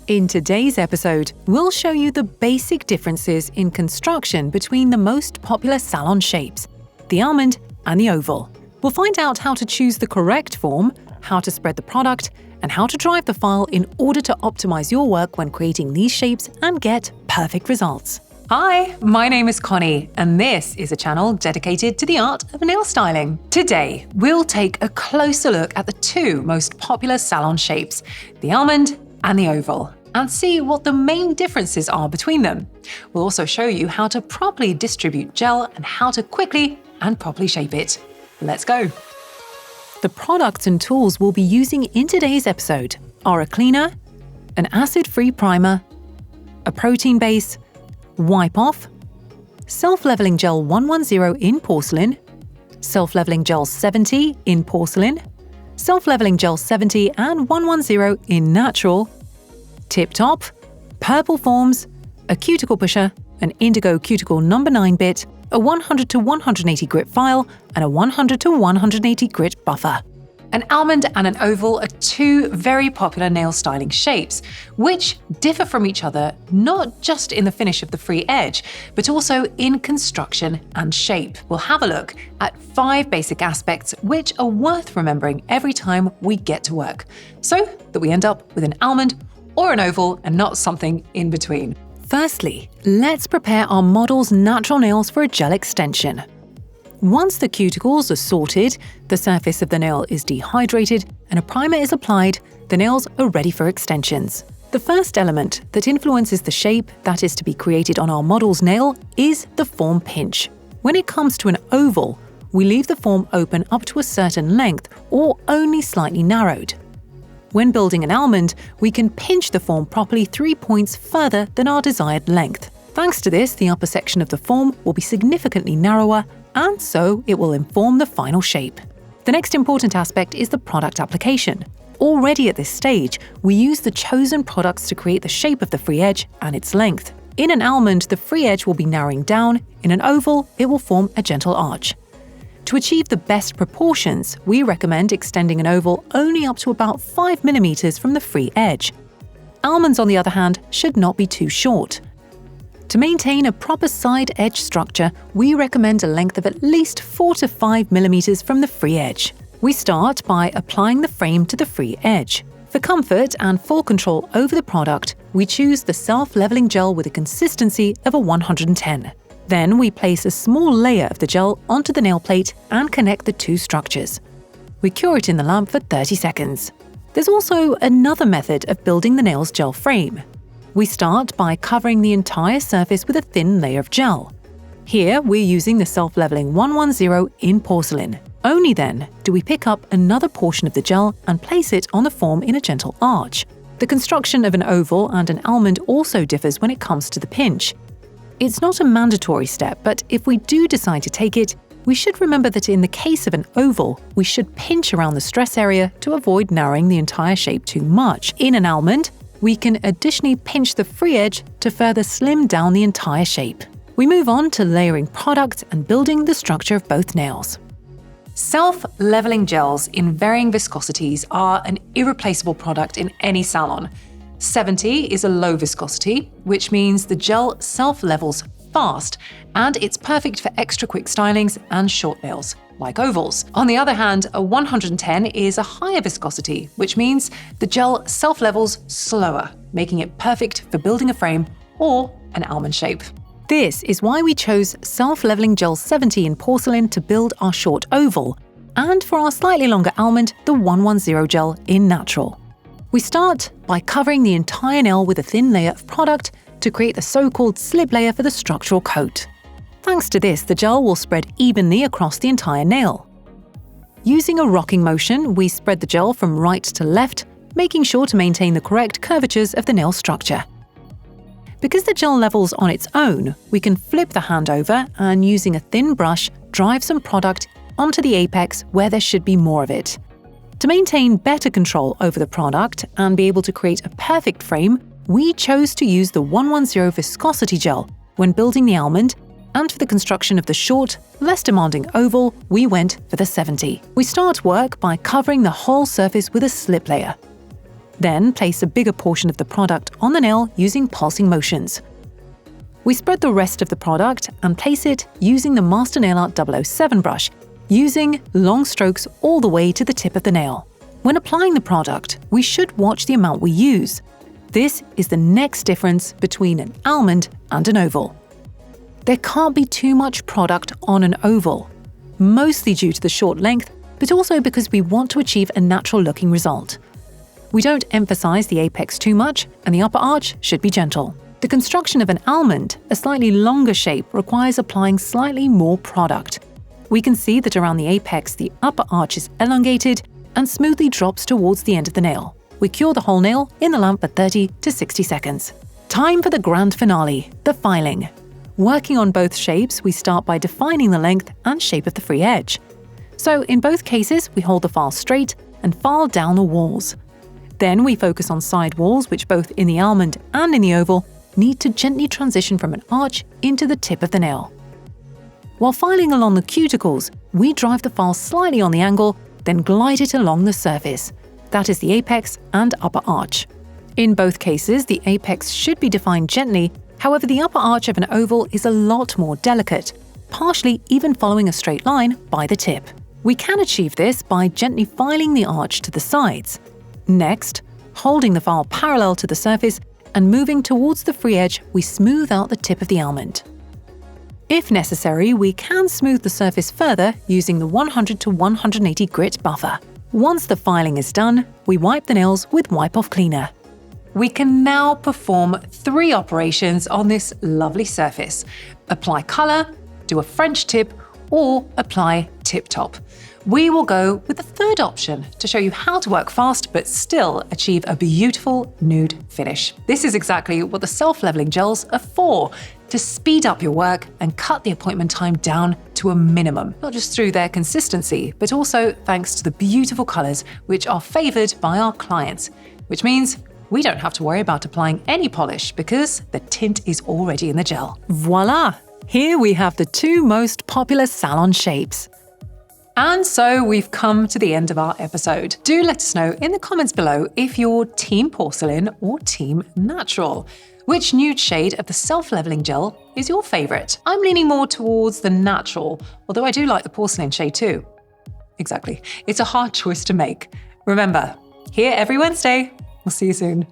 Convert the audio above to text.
In today's episode, we'll show you the basic differences in construction between the most popular salon shapes, the almond and the oval. We'll find out how to choose the correct form, how to spread the product, and how to drive the file in order to optimize your work when creating these shapes and get perfect results. Hi, my name is Connie, and this is a channel dedicated to the art of nail styling. Today, we'll take a closer look at the two most popular salon shapes, the almond and the oval, and see what the main differences are between them. We'll also show you how to properly distribute gel and how to quickly and properly shape it. Let's go. The products and tools we'll be using in today's episode are a cleaner, an acid-free primer, a protein base, wipe off, self-leveling gel 110 in porcelain, self-leveling gel 70 in porcelain, self-leveling gel 70 and 110 in natural, tip top, purple forms, a cuticle pusher, an indigo cuticle number 9 bit, a 100 to 180 grit file, and a 100 to 180 grit buffer. An almond and an oval are two very popular nail styling shapes, which differ from each other not just in the finish of the free edge, but also in construction and shape. We'll have a look at 5 basic aspects which are worth remembering every time we get to work, so that we end up with an almond or an oval and not something in between. Firstly, let's prepare our model's natural nails for a gel extension. Once the cuticles are sorted, the surface of the nail is dehydrated, and a primer is applied, the nails are ready for extensions. The first element that influences the shape that is to be created on our model's nail is the form pinch. When it comes to an oval, we leave the form open up to a certain length or only slightly narrowed. When building an almond, we can pinch the form properly 3 points further than our desired length. Thanks to this, the upper section of the form will be significantly narrower, and so it will inform the final shape. The next important aspect is the product application. Already at this stage, we use the chosen products to create the shape of the free edge and its length. In an almond, the free edge will be narrowing down. In an oval, it will form a gentle arch. To achieve the best proportions, we recommend extending an oval only up to about 5 mm from the free edge. Almonds, on the other hand, should not be too short. To maintain a proper side edge structure, we recommend a length of at least 4 to 5 mm from the free edge. We start by applying the frame to the free edge. For comfort and full control over the product, we choose the self-leveling gel with a consistency of a 110. Then we place a small layer of the gel onto the nail plate and connect the two structures. We cure it in the lamp for 30 seconds. There's also another method of building the nail's gel frame. We start by covering the entire surface with a thin layer of gel. Here we're using the self-leveling 110 in porcelain. Only then do we pick up another portion of the gel and place it on the form in a gentle arch. The construction of an oval and an almond also differs when it comes to the pinch. It's not a mandatory step, but if we do decide to take it, we should remember that in the case of an oval, we should pinch around the stress area to avoid narrowing the entire shape too much. In an almond, we can additionally pinch the free edge to further slim down the entire shape. We move on to layering product and building the structure of both nails. Self-leveling gels in varying viscosities are an irreplaceable product in any salon. 70 is a low viscosity, which means the gel self-levels fast, and it's perfect for extra quick stylings and short nails, like ovals. On the other hand, a 110 is a higher viscosity, which means the gel self-levels slower, making it perfect for building a frame or an almond shape. This is why we chose self-leveling gel 70 in porcelain to build our short oval, and for our slightly longer almond, the 110 gel in natural. We start by covering the entire nail with a thin layer of product to create the so-called slip layer for the structural coat. Thanks to this, the gel will spread evenly across the entire nail. Using a rocking motion, we spread the gel from right to left, making sure to maintain the correct curvatures of the nail structure. Because the gel levels on its own, we can flip the hand over and, using a thin brush, drive some product onto the apex where there should be more of it. To maintain better control over the product and be able to create a perfect frame, we chose to use the 110 viscosity gel when building the almond, and for the construction of the short, less demanding oval, we went for the 70. We start work by covering the whole surface with a slip layer. Then place a bigger portion of the product on the nail using pulsing motions. We spread the rest of the product and place it using the Master Nail Art 007 brush, using long strokes all the way to the tip of the nail. When applying the product, we should watch the amount we use. This is the next difference between an almond and an oval. There can't be too much product on an oval, mostly due to the short length, but also because we want to achieve a natural-looking result. We don't emphasize the apex too much, and the upper arch should be gentle. The construction of an almond, a slightly longer shape, requires applying slightly more product. We can see that around the apex, the upper arch is elongated and smoothly drops towards the end of the nail. We cure the whole nail in the lamp for 30 to 60 seconds. Time for the grand finale, the filing. Working on both shapes, we start by defining the length and shape of the free edge. So in both cases, we hold the file straight and file down the walls. Then we focus on side walls, which both in the almond and in the oval need to gently transition from an arch into the tip of the nail. While filing along the cuticles, we drive the file slightly on the angle, then glide it along the surface. That is the apex and upper arch. In both cases, the apex should be defined gently, however the upper arch of an oval is a lot more delicate, partially even following a straight line by the tip. We can achieve this by gently filing the arch to the sides. Next, holding the file parallel to the surface and moving towards the free edge, we smooth out the tip of the almond. If necessary, we can smooth the surface further using the 100 to 180 grit buffer. Once the filing is done, we wipe the nails with wipe-off cleaner. We can now perform 3 operations on this lovely surface: apply color, do a French tip, or apply tip top. We will go with the third option to show you how to work fast but still achieve a beautiful nude finish. This is exactly what the self-leveling gels are for, to speed up your work and cut the appointment time down to a minimum, not just through their consistency, but also thanks to the beautiful colors which are favored by our clients, which means we don't have to worry about applying any polish because the tint is already in the gel. Voila! Here we have the 2 most popular salon shapes. And so we've come to the end of our episode. Do let us know in the comments below if you're team porcelain or team natural. Which nude shade of the self-leveling gel is your favorite? I'm leaning more towards the natural, although I do like the porcelain shade too. Exactly. It's a hard choice to make. Remember, here every Wednesday. We'll see you soon.